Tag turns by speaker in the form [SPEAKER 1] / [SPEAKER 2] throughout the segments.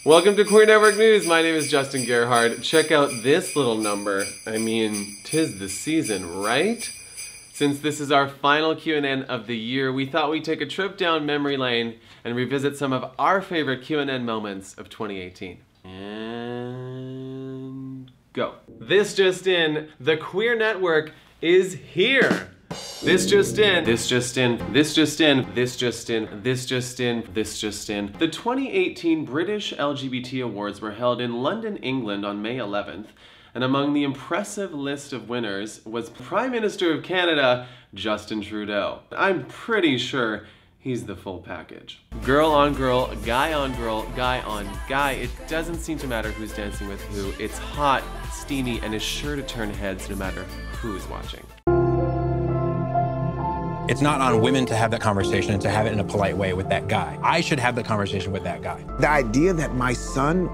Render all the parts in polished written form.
[SPEAKER 1] Welcome to Queer Network News. My name is Justin Gerhard. Check out this little number. I mean, 'tis the season, right? Since this is our final QNN of the year, we thought we'd take a trip down memory lane and revisit some of our favorite QNN moments of 2018. And go. This just in, the Queer Network is here. This just in, this just in, this just in, this just in, this just in, this just in. The 2018 British LGBT Awards were held in London, England on May 11th, and among the impressive list of winners was Prime Minister of Canada, Justin Trudeau. I'm pretty sure he's the full package. Girl on girl, guy on guy, it doesn't seem to matter who's dancing with who. It's hot, steamy, and is sure to turn heads no matter who's watching.
[SPEAKER 2] It's not on women to have that conversation and to have it in a polite way with that guy. I should have the conversation with that guy.
[SPEAKER 3] The idea that my son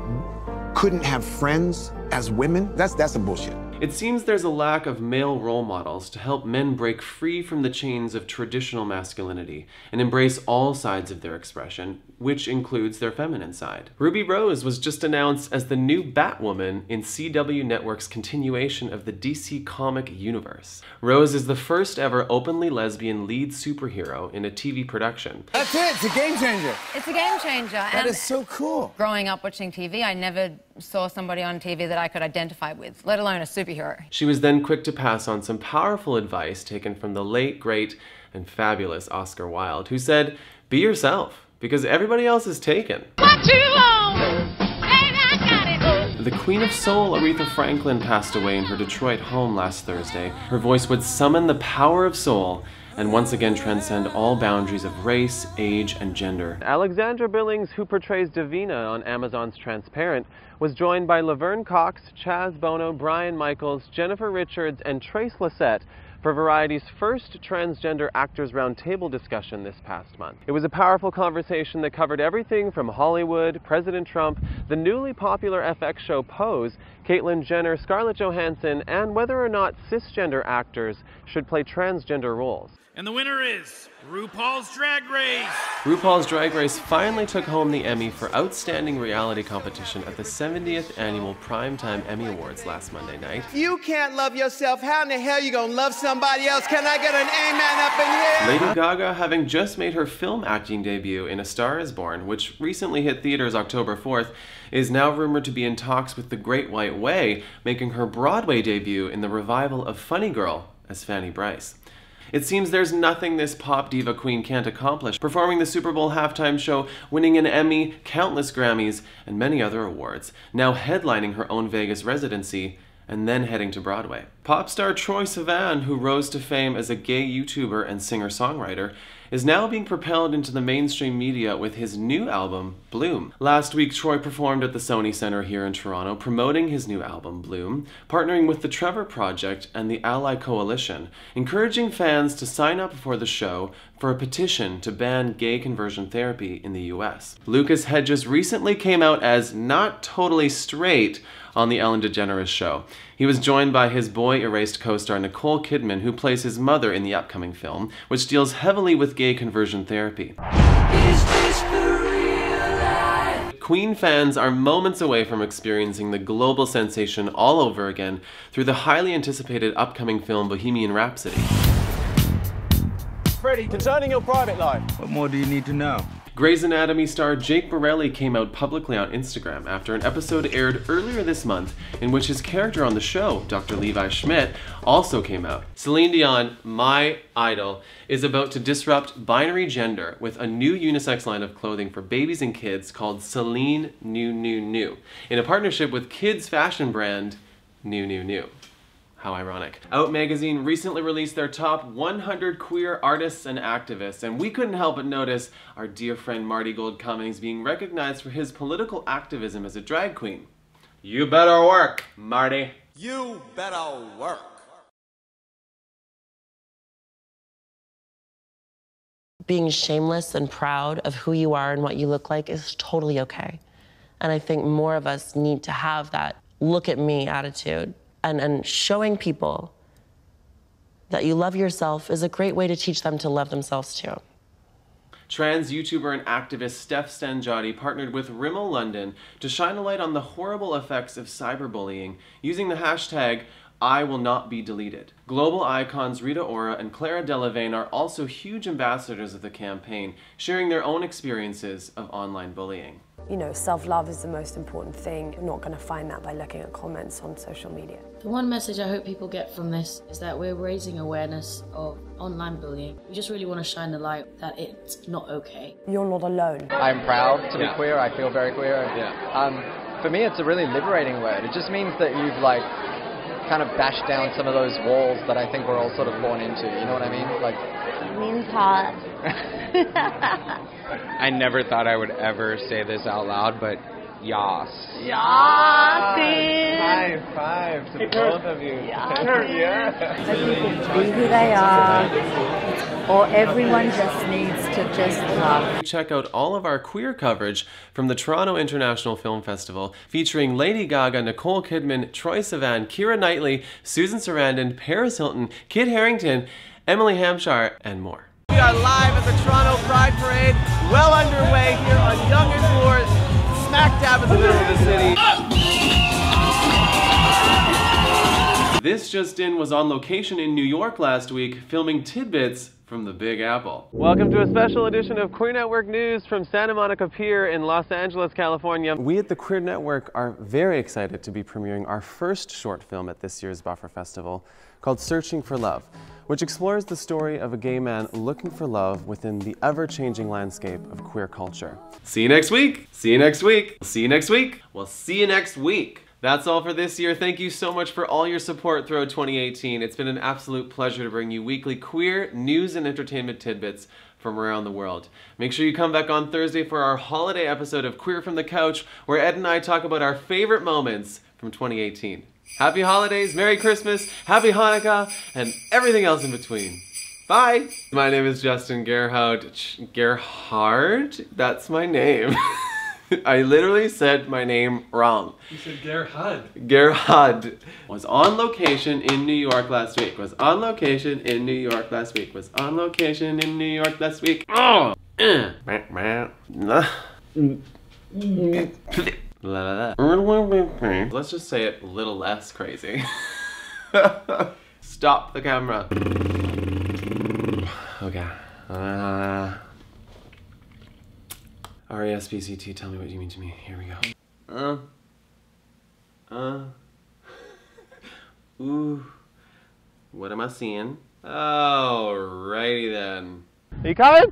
[SPEAKER 3] couldn't have friends as women, that's some bullshit.
[SPEAKER 1] It seems there's a lack of male role models to help men break free from the chains of traditional masculinity and embrace all sides of their expression, which includes their feminine side. Ruby Rose was just announced as the new Batwoman in CW Network's continuation of the DC comic universe. Rose is the first ever openly lesbian lead superhero in a TV production.
[SPEAKER 4] That's it, it's a game changer.
[SPEAKER 5] It's a game changer.
[SPEAKER 4] That is so cool.
[SPEAKER 5] Growing up watching TV, I never saw somebody on TV that I could identify with, let alone a superhero.
[SPEAKER 1] She was then quick to pass on some powerful advice taken from the late, great, and fabulous Oscar Wilde, who said, "Be yourself, because everybody else is taken."
[SPEAKER 6] What you want? Baby, I got it.
[SPEAKER 1] The Queen of Soul, Aretha Franklin, passed away in her Detroit home last Thursday. Her voice would summon the power of soul and once again transcend all boundaries of race, age, and gender. Alexandra Billings, who portrays Davina on Amazon's Transparent, was joined by Laverne Cox, Chaz Bono, Brian Michaels, Jennifer Richards, and Trace Lysette for Variety's first transgender actors roundtable discussion this past month. It was a powerful conversation that covered everything from Hollywood, President Trump, the newly popular FX show Pose, Caitlyn Jenner, Scarlett Johansson, and whether or not cisgender actors should play transgender roles.
[SPEAKER 7] And the winner is RuPaul's Drag Race.
[SPEAKER 1] RuPaul's Drag Race finally took home the Emmy for Outstanding Reality Competition at the 70th Annual Primetime Emmy Awards last Monday night.
[SPEAKER 4] If you can't love yourself, how in the hell you gonna love somebody else? Can I get an amen up in here?
[SPEAKER 1] Lady Gaga, having just made her film acting debut in A Star Is Born, which recently hit theaters October 4th, is now rumored to be in talks with The Great White Way, making her Broadway debut in the revival of Funny Girl as Fanny Bryce. It seems there's nothing this pop diva queen can't accomplish, performing the Super Bowl halftime show, winning an Emmy, countless Grammys, and many other awards, now headlining her own Vegas residency, and then heading to Broadway. Pop star Troye Sivan, who rose to fame as a gay YouTuber and singer-songwriter, is now being propelled into the mainstream media with his new album, Bloom. Last week, Troye performed at the Sony Center here in Toronto, promoting his new album, Bloom, partnering with the Trevor Project and the Ally Coalition, encouraging fans to sign up for the show for a petition to ban gay conversion therapy in the US. Lucas Hedges recently came out as not totally straight on the Ellen DeGeneres show. He was joined by his Boy Erased co-star Nicole Kidman, who plays his mother in the upcoming film, which deals heavily with gay conversion therapy.
[SPEAKER 6] Is this for real life?
[SPEAKER 1] Queen fans are moments away from experiencing the global sensation all over again through the highly anticipated upcoming film Bohemian Rhapsody.
[SPEAKER 4] Freddie, concerning your private life.
[SPEAKER 8] What more do you need to know?
[SPEAKER 1] Grey's Anatomy star Jake Borelli came out publicly on Instagram after an episode aired earlier this month in which his character on the show, Dr. Levi Schmidt, also came out. Celine Dion, my idol, is about to disrupt binary gender with a new unisex line of clothing for babies and kids called Celine New New New, in a partnership with kids fashion brand New New New. How ironic. Out magazine recently released their top 100 queer artists and activists, and we couldn't help but notice our dear friend Marty Gold Cummings being recognized for his political activism as a drag queen. You better work, Marty.
[SPEAKER 4] You better work.
[SPEAKER 9] Being shameless and proud of who you are and what you look like is totally okay. And I think more of us need to have that look at me attitude. And showing people that you love yourself is a great way to teach them to love themselves too.
[SPEAKER 1] trans YouTuber and activist Steph Stanjati partnered with Rimmel London to shine a light on the horrible effects of cyberbullying using the hashtag #IWillNotBeDeleted. Global icons Rita Ora and Clara Delevingne are also huge ambassadors of the campaign, sharing their own experiences of online bullying.
[SPEAKER 8] You know, self-love is the most important thing. You're not going to find that by looking at comments on social media.
[SPEAKER 10] The one message I hope people get from this is that we're raising awareness of online bullying. We just really want to shine the light that it's not okay.
[SPEAKER 8] You're not alone.
[SPEAKER 11] I'm proud to be queer. I feel very queer. For me, it's a really liberating word. It just means that you've kind of bashed down some of those walls that I think we're all sort of born into. You know what I mean?
[SPEAKER 12] It means hot.
[SPEAKER 13] I never thought I would ever say this out loud, but yas.
[SPEAKER 12] Yas,
[SPEAKER 11] High five to both of you.
[SPEAKER 12] Let people be who they are, or everyone just needs to just love.
[SPEAKER 1] Check out all of our queer coverage from the Toronto International Film Festival, featuring Lady Gaga, Nicole Kidman, Troye Sivan, Keira Knightley, Susan Sarandon, Paris Hilton, Kit Harington, Emily Hampshire, and more.
[SPEAKER 4] We are live at the Toronto Pride Parade, well underway here on Yonge and Bloor, smack dab in the middle of the city.
[SPEAKER 1] This Just In was on location in New York last week, filming tidbits from the Big Apple. Welcome to a special edition of Queer Network News from Santa Monica Pier in Los Angeles, California. We at the Queer Network are very excited to be premiering our first short film at this year's Buffer Festival, called Searching for Love, which explores the story of a gay man looking for love within the ever-changing landscape of queer culture. See you next week! See you next week! See you next week! We'll see you next week! That's all for this year. Thank you so much for all your support throughout 2018. It's been an absolute pleasure to bring you weekly queer news and entertainment tidbits from around the world. Make sure you come back on Thursday for our holiday episode of Queer from the Couch, where Ed and I talk about our favorite moments from 2018. Happy holidays, Merry Christmas, Happy Hanukkah, and everything else in between. Bye! My name is Justin Gerhard. Gerhard? That's my name. I literally said my name wrong.
[SPEAKER 14] You said Gerhard.
[SPEAKER 1] Gerhard. Was on location in New York last week. Was on location in New York last week. Was on location in New York last week. Oh! Let's just say it a little less crazy. Stop the camera. Okay. R-E-S-P-C-T, tell me what you mean to me. Here we go. Ooh. What am I seeing? Alrighty then. Are you coming?